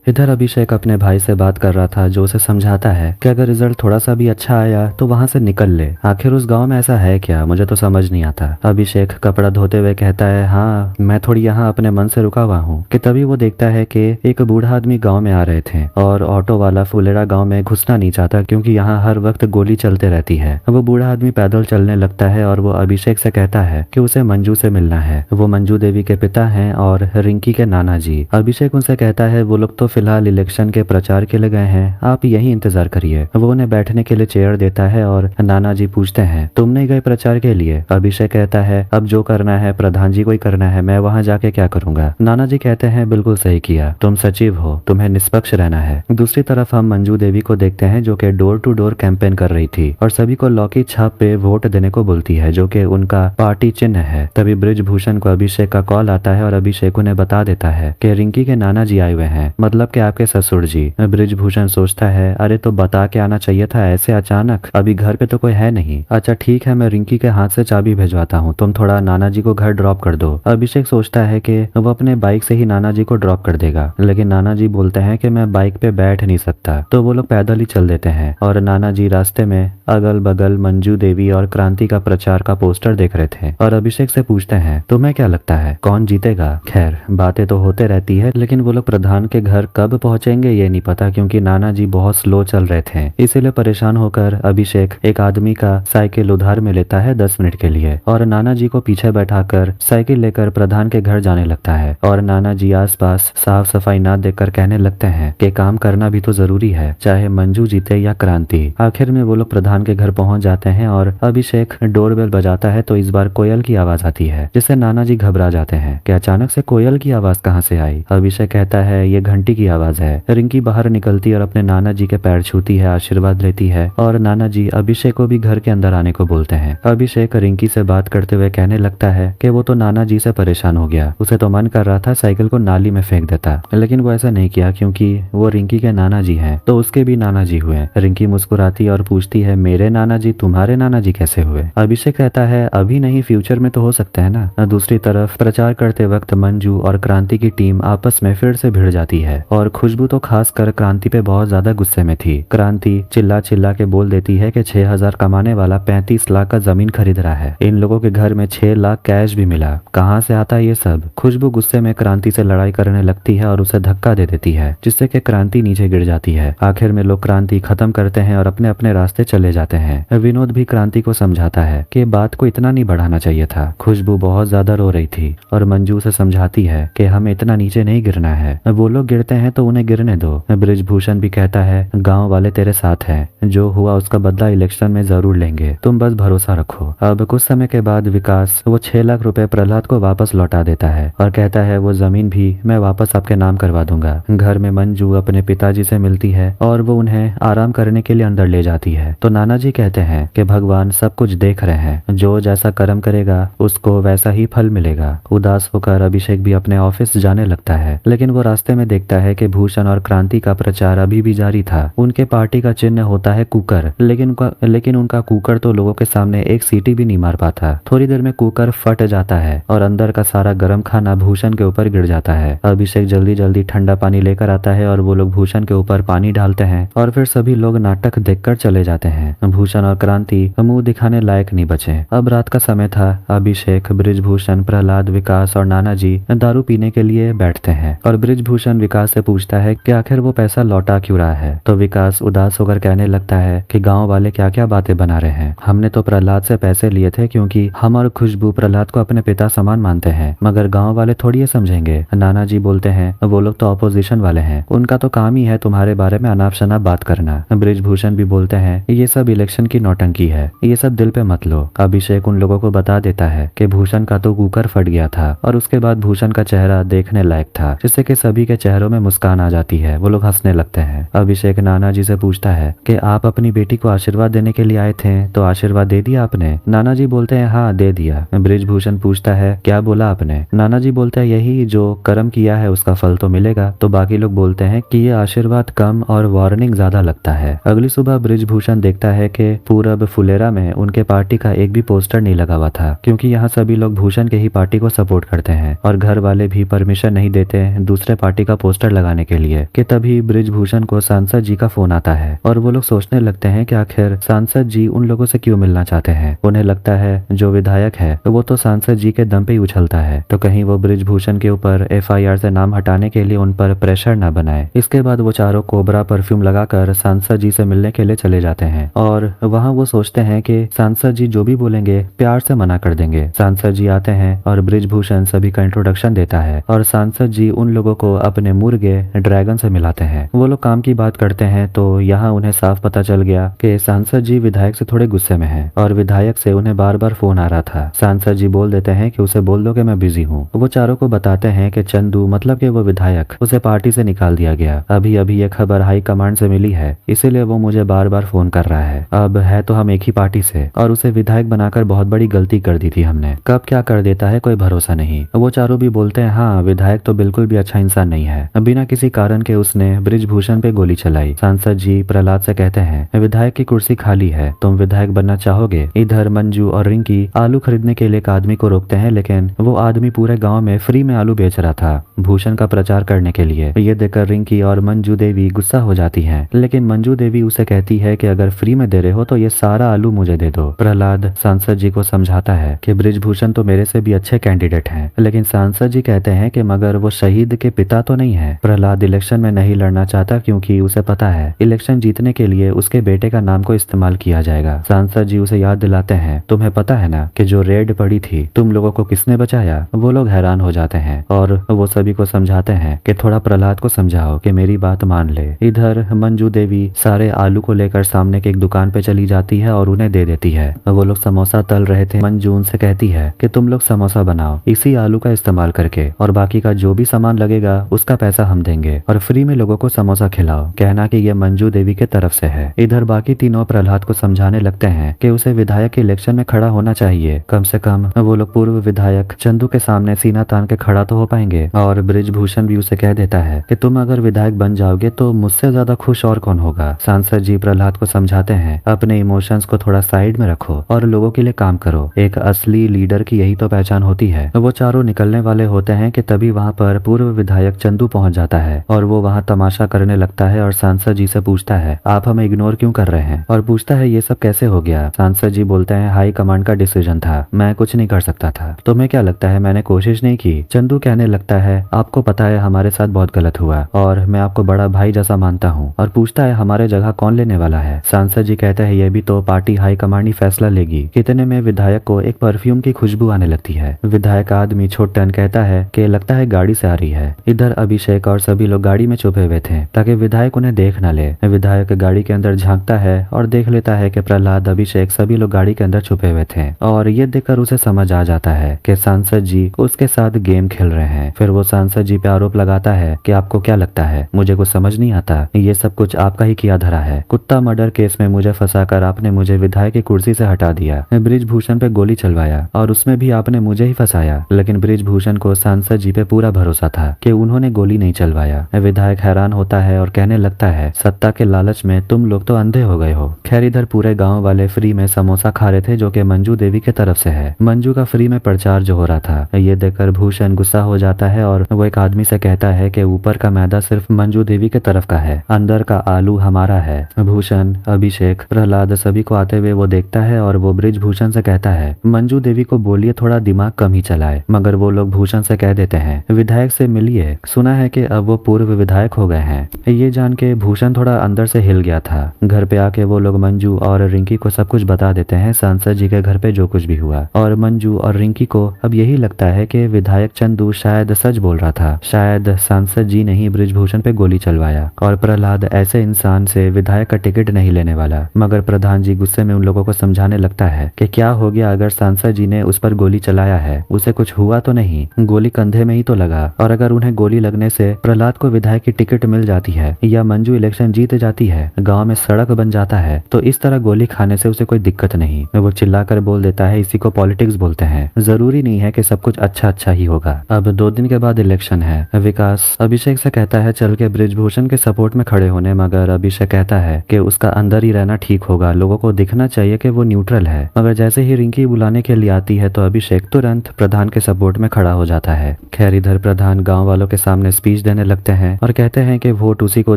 इधर अभिषेक अपने भाई से बात कर रहा था जो उसे समझाता है कि अगर रिजल्ट थोड़ा सा भी अच्छा आया तो वहां से निकल ले, आखिर उस गांव में ऐसा है क्या, मुझे तो समझ नहीं आता। अभिषेक कपड़ा धोते हुए कहता है हाँ मैं थोड़ी यहाँ अपने मन से रुका हुआ हूँ। कि तभी वो देखता है कि एक बूढ़ा आदमी गाँव में आ रहे थे और ऑटो वाला फुलेरा गाँव में घुसना नहीं चाहता क्योंकि यहाँ हर वक्त गोली चलते रहती है। वो बूढ़ा आदमी पैदल चलने लगता है और वो अभिषेक से कहता है कि उसे मंजू से मिलना है। वो मंजू देवी के पिता है और रिंकी के नाना जी। अभिषेक उनसे कहता है वो लोग तो फिलहाल इलेक्शन के प्रचार के लिए गए हैं, आप यही इंतजार करिए। वो उन्हें बैठने के लिए चेयर देता है और नाना जी पूछते हैं तुम नहीं गए प्रचार के लिए। अभिषेक कहता है अब जो करना है प्रधान जी को ही करना है, मैं वहां जाके क्या करूंगा। नाना जी कहते हैं बिल्कुल सही किया, तुम सचिव हो, तुम्हें निष्पक्ष रहना है। दूसरी तरफ हम मंजू देवी को देखते हैं जो कि डोर टू डोर कैंपेन कर रही थी और सभी को लौकी छाप पे वोट देने को बोलती है जो कि उनका पार्टी चिन्ह है। तभी ब्रिजभूषण को अभिषेक का कॉल आता है और अभिषेक उन्हें बता देता है कि रिंकी के नाना जी आए हुए हैं, मतलब कि आपके ससुर जी। ब्रिजभूषण सोचता है अरे तो बता के आना चाहिए था ऐसे अचानक, अभी घर पे तो कोई है नहीं। अच्छा ठीक है मैं रिंकी के हाथ से चाबी भेजवाता हूँ, तुम थोड़ा नाना जी को घर ड्रॉप कर दो। अभिषेक सोचता है कि वो अपने बाइक से ही नाना जी को ड्रॉप कर देगा, लेकिन नाना जी बोलते हैं कि मैं बाइक पे बैठ नहीं सकता, तो वो लोग पैदल ही चल देते हैं और नाना जी रास्ते में अगल बगल मंजू देवी और क्रांति का प्रचार का पोस्टर देख रहे थे और अभिषेक से पूछते हैं तुम्हें क्या लगता है कौन जीतेगा। खैर बातें तो होते रहती है, लेकिन वो लोग प्रधान के घर कब पहुंचेंगे ये नहीं पता क्योंकि नाना जी बहुत स्लो चल रहे थे। इसीलिए परेशान होकर अभिषेक एक आदमी का साइकिल उधार में लेता है 10 मिनट के लिए और नाना जी को पीछे बैठाकर साइकिल लेकर प्रधान के घर जाने लगता है। और नाना जी आसपास साफ सफाई ना देखकर कहने लगते हैं कि काम करना भी तो जरूरी है, चाहे मंजू जीते या क्रांति। आखिर में वो लोग प्रधान प्रधान के घर पहुंच जाते हैं और अभिषेक डोरबेल बजाता है तो इस बार कोयल की आवाज आती है, जिससे नाना जी घबरा जाते हैं कि अचानक से कोयल की आवाज कहाँ से आई। अभिषेक कहता है ये घंटी की आवाज है। रिंकी बाहर निकलती और अपने नाना जी के पैर छूती है, आशीर्वाद लेती है और नाना जी अभिषेक को भी घर के अंदर आने को बोलते हैं। अभिषेक रिंकी से बात करते हुए कहने लगता है कि वो तो नाना जी से परेशान हो गया, उसे तो मन कर रहा था साइकिल को नाली में फेंक देता, लेकिन वो ऐसा नहीं किया क्योंकि वो रिंकी के नाना जी हैं, तो उसके भी नाना जी हुए। रिंकी मुस्कुराती और पूछती है मेरे नाना जी तुम्हारे नाना जी कैसे हुए। अभिषेक कहता है अभी नहीं, फ्यूचर में तो हो सकते हैं ना। दूसरी तरफ प्रचार करते वक्त मंजू और क्रांति की टीम आपस में फिर से भिड़ जाती है और खुशबू तो खासकर क्रांति पे बहुत ज्यादा गुस्से में थी। क्रांति चिल्ला चिल्ला के बोल देती है कि 6,000 कमाने वाला 35 लाख का जमीन खरीद रहा है, इन लोगों के घर में 6 लाख कैश भी मिला, कहाँ से आता है ये सब। खुशबू गुस्से में क्रांति से लड़ाई करने लगती है और उसे धक्का दे देती है, जिससे कि क्रांति नीचे गिर जाती है। आखिर में लोग क्रांति खत्म करते हैं और अपने अपने रास्ते चले जाते हैं। विनोद भी क्रांति को समझाता है कि बात को इतना नहीं बढ़ाना चाहिए था। खुशबू बहुत ज्यादा रो रही थी और मंजू से समझाती है कि हमें इतना नीचे नहीं गिरना है, वो लोग गिरते हैं तो उन्हें गिरने दो। बृजभूषण भी कहता है गांव वाले तेरे साथ हैं, जो हुआ उसका बदला इलेक्शन में जरूर लेंगे, तुम बस भरोसा रखो। अब कुछ समय के बाद विकास वो 6 लाख रुपए प्रहलाद को वापस लौटा देता है और कहता है वो जमीन भी मैं वापस आपके नाम करवा दूंगा। घर में मंजू अपने पिताजी से मिलती है और वो उन्हें आराम करने के लिए अंदर ले जाती है, तो नाना जी कहते हैं कि भगवान सब कुछ देख रहे हैं, जो जैसा कर्म करेगा उसको वैसा ही फल मिलेगा। उदास होकर अभिषेक भी अपने ऑफिस जाने लगता है, लेकिन वो रास्ते में देखता है कि भूषण और क्रांति का प्रचार अभी भी जारी था। उनके पार्टी का चिन्ह होता है कुकर, लेकिन उनका कुकर तो लोगों के सामने एक सीटी भी नहीं मार पाता। थोड़ी देर में कुकर फट जाता है और अंदर का सारा गर्म खाना भूषण के ऊपर गिर जाता है। अभिषेक जल्दी जल्दी ठंडा पानी लेकर आता है और वो लोग भूषण के ऊपर पानी डालते हैं और फिर सभी लोग नाटक देखकर चले जाते हैं। भूषण और क्रांति मुंह दिखाने लायक नहीं बचे। अब रात का समय था। अभिषेक, बृजभूषण, प्रहलाद, विकास और नाना जी दारू पीने के लिए बैठते हैं और बृजभूषण विकास से पूछता है कि आखिर वो पैसा लौटा क्यों रहा है, तो विकास उदास होकर कहने लगता है कि गांव वाले क्या क्या बातें बना रहे हैं, हमने तो प्रहलाद से पैसे लिए थे क्योंकि हम और खुशबू प्रहलाद को अपने पिता समान मानते हैं, मगर गांव वाले थोड़ी ये समझेंगे। नाना जी बोलते हैं वो लोग तो ऑपोजिशन वाले हैं, उनका तो काम ही है तुम्हारे बारे में अनाप शनाप बात करना। बृजभूषण भी बोलते हैं ये सब इलेक्शन की नौटंकी है, ये सब दिल पे मत लो। अभिषेक उन लोगों को बता देता है कि भूषण का तो कुकर फट गया था और उसके बाद भूषण का चेहरा देखने लायक था, जिससे कि सभी के चेहरों में मुस्कान आ जाती है, वो लोग हंसने लगते हैं। अभिषेक नाना जी से पूछता है कि आप अपनी बेटी को आशीर्वाद देने के लिए आए थे, तो आशीर्वाद दे दिया आपने? नाना जी बोलते हैं हाँ दे दिया। बृजभूषण पूछता है क्या बोला आपने? नाना जी बोलते हैं यही, जो कर्म किया है उसका फल तो मिलेगा। तो बाकी लोग बोलते हैं कि ये आशीर्वाद कम और वार्निंग ज्यादा लगता है। अगली सुबह बृजभूषण देखता है कि पूरब फुलेरा में उनके पार्टी का एक भी पोस्टर नहीं लगा हुआ था, क्योंकि यहाँ सभी लोग भूषण के ही पार्टी को सपोर्ट करते हैं और घर वाले भी परमिशन नहीं देते दूसरे पार्टी का पोस्टर लगाने के लिए। कि तभी बृजभूषण को सांसद जी का फोन आता है और वो लोग सोचने लगते हैं कि आखिर सांसद जी उन लोगों से क्यों मिलना चाहते हैं। उन्हें लगता है जो विधायक है वो तो सांसद जी के दम पे ही उछलता है, तो कहीं वो बृजभूषण के ऊपर FIR से नाम हटाने के लिए उन पर प्रेशर न बनाए। इसके बाद वो चारों कोबरा परफ्यूम लगाकर सांसद जी से मिलने के लिए चले जाते हैं और वहाँ वो सोचते हैं कि सांसद जी जो भी बोलेंगे प्यार से मना कर देंगे। सांसद जी आते हैं और बृजभूषण सभी का इंट्रोडक्शन देता है और सांसद जी उन लोगों को अपने मुर्गे ड्रैगन से मिलाते हैं। वो लोग काम की बात करते हैं तो यहाँ उन्हें साफ पता चल गया कि सांसद जी विधायक से थोड़े गुस्से में हैं और विधायक से उन्हें बार बार फोन आ रहा था। सांसद जी बोल देते हैं कि उसे बोल दो कि मैं बिजी हूँ। वो चारों को बताते हैं कि चंदू मतलब कि वो विधायक, उसे पार्टी से निकाल दिया गया। अभी अभी ये खबर हाई कमांड से मिली है, इसीलिए वो मुझे बार बार फोन कर रहा है। अब है तो हम एक ही पार्टी से और उसे विधायक बनाकर बहुत बड़ी गलती कर दी थी हमने, कब क्या कर देता है कोई भरोसा नहीं। वो चारों भी बोलते हैं हाँ विधायक तो बिल्कुल भी अच्छा इंसान नहीं है, बिना किसी कारण के उसने बृजभूषण पे गोली चलाई। सांसद जी प्रहलाद से कहते हैं विधायक की कुर्सी खाली है, तुम विधायक बनना चाहोगे? इधर मंजू और रिंकी आलू खरीदने के लिए एक आदमी को रोकते हैं, लेकिन वो आदमी पूरे गाँव में फ्री में आलू बेच रहा था भूषण का प्रचार करने के लिए। ये देखकर रिंकी और मंजू देवी गुस्सा हो जाती हैं, लेकिन मंजू देवी उसे कहती है कि अगर फ्री में दे रहे हो तो ये सारा आलू मुझे दे दो। प्रहलाद सांसद जी को समझाता है कि बृजभूषण तो मेरे से भी अच्छे कैंडिडेट हैं, लेकिन सांसद जी कहते हैं कि मगर वो शहीद के पिता तो नहीं है। प्रहलाद इलेक्शन में नहीं लड़ना चाहता क्योंकि उसे पता है इलेक्शन जीतने के लिए उसके बेटे का नाम को इस्तेमाल किया जाएगा। सांसद जी उसे याद दिलाते हैं तुम्हें पता है ना कि जो रेड पड़ी थी तुम लोगों को किसने बचाया? वो लोग हैरान हो जाते हैं और वो सभी को समझाते हैं कि थोड़ा प्रहलाद को समझाओ कि मेरी बात मान ले। इधर मंजू देवी सारे आलू को लेकर सामने के एक दुकान पे चली जाती है और उन्हें दे देती है। वो लोग समोसा तल रहे थे। मंजू उनसे कहती है कि तुम लोग समोसा बनाओ इसी आलू का इस्तेमाल करके, और बाकी का जो भी सामान लगेगा उसका पैसा हम देंगे, और फ्री में लोगों को समोसा खिलाओ। कहना कि ये मंजू देवी के तरफ से है। इधर बाकी तीनों प्रहलाद को समझाने लगते हैं कि उसे विधायक के इलेक्शन में खड़ा होना चाहिए। कम से कम वो लोग पूर्व विधायक चंदू के सामने सीना तान के खड़ा तो हो पाएंगे। और बृजभूषण भी उसे कह देता है कि तुम अगर विधायक बन जाओगे तो मुझसे ज्यादा खुश और कौन होगा। सांसद जी प्रहलाद को समझाते हैं अपने इमोशंस को थोड़ा साइड में रखो और लोगों के लिए काम करो। एक असली लीडर की यही तो पहचान होती है। वो चारों निकलने वाले होते हैं कि तभी वहाँ पर पूर्व विधायक चंदू पहुंच जाता है और वो वहाँ तमाशा करने लगता है और सांसद जी से पूछता है आप हमें इग्नोर क्यों कर रहे हैं, और पूछता है ये सब कैसे हो गया। सांसद जी बोलते हैं हाई कमांड का डिसीजन था, मैं कुछ नहीं कर सकता था। तुम्हें क्या लगता है मैंने कोशिश नहीं की? चंदू कहने लगता है आपको पता है हमारे साथ बहुत गलत हुआ और मैं आपको बड़ा भाई जैसा मानता हूँ, और पूछता है हमारे जगह कौन लेने वाला है। सांसद जी कहते हैं ये भी तो पार्टी हाई कमांड ही फैसला लेगी। कितने में विधायक को एक परफ्यूम की खुशबू आने लगती है। विधायक आदमी छोटन कहता है कि लगता है गाड़ी से आ रही है। इधर अभिषेक और सभी लोग गाड़ी में छुपे हुए थे ताकि विधायक उन्हें देख न ले। विधायक गाड़ी के अंदर झांकता है और देख लेता है कि प्रहलाद, अभिषेक सभी लोग गाड़ी के अंदर छुपे हुए थे, और ये देखकर उसे समझ आ जाता है कि सांसद जी उसके साथ गेम खेल रहे हैं। फिर वो सांसद जी पे आरोप लगाता है कि आपको क्या लगता है मुझे कुछ समझ नहीं आता, ये सब कुछ आपका ही किया धरा है। कुत्ता मर्डर केस में मुझे फंसाकर आपने मुझे विधायक की कुर्सी से हटा दिया, बृजभूषण पे गोली चलवाया और उसमें भी आपने मुझे ही फंसाया। लेकिन बृजभूषण को सांसद जी पे पूरा भरोसा था कि उन्होंने गोली नहीं चलवाया। विधायक हैरान होता है और कहने लगता है सत्ता के लालच में तुम लोग तो अंधे हो गए हो। खैर इधर पूरे गांव वाले फ्री में समोसा खा रहे थे जो कि मंजू देवी के तरफ से है। मंजू का फ्री में प्रचार जो हो रहा था ये देखकर भूषण गुस्सा हो जाता है और वो एक आदमी से कहता है कि ऊपर का मैदा सिर्फ मंजू देवी के तरफ का है, अंदर का आलू हमारा है। भूषण, अभिषेक, प्रहलाद सभी को आते हुए वो देखता है और वो बृजभूषण से कहता है मंजू देवी को बोलिए थोड़ा दिमाग कम ही चलाए, मगर वो लोग भूषण से कह देते हैं विधायक से मिलिए, सुना है कि अब वो पूर्व विधायक हो गए हैं। ये जान के भूषण थोड़ा अंदर से हिल गया था। घर पे आके वो लोग मंजू और रिंकी को सब कुछ बता देते हैं सांसद जी के घर पे जो कुछ भी हुआ, और मंजू और रिंकी को अब यही लगता है कि विधायक चंदू शायद सच बोल रहा था, शायद सांसद जी ने ही बृजभूषण पे गोली चलवाया और प्रहलाद ऐसे इंसान से विधायक का टिकट नहीं लेने वाला। मगर प्रधान जी गुस्से में उन लोगों को समझाने लगता है कि क्या हो गया अगर सांसद जी ने उस पर गोली चलाया है, उसे कुछ हुआ तो नहीं, गोली कंधे में ही तो लगा, और अगर उन्हें गोली लगने से प्रहलाद को विधायक की टिकट मिल जाती है या मंजू इलेक्शन जीत जाती है, गांव में सड़क बन जाता है, तो इस तरह गोली खाने से उसे कोई दिक्कत नहीं। वो चिल्लाकर बोल देता है इसी को पॉलिटिक्स बोलते हैं, जरूरी नहीं है कि सब कुछ अच्छा अच्छा ही होगा। अब 2 दिन के बाद इलेक्शन है। विकास अभिषेक से कहता है चल के बृजभूषण के सपोर्ट में खड़े होने, मगर अभिषेक कहता है कि उसका अंदर ही रहना ठीक होगा, लोगों को दिखना चाहिए कि वो न्यूट्रल है। मगर जैसे ही रिंकी बुलाने के लिए आती है तो अभिषेक तुरंत प्रधान के सपोर्ट में खड़ा हो जाता है। खैर इधर प्रधान गांव वालों के सामने स्पीच देने लगते हैं और कहते हैं कि वोट उसी को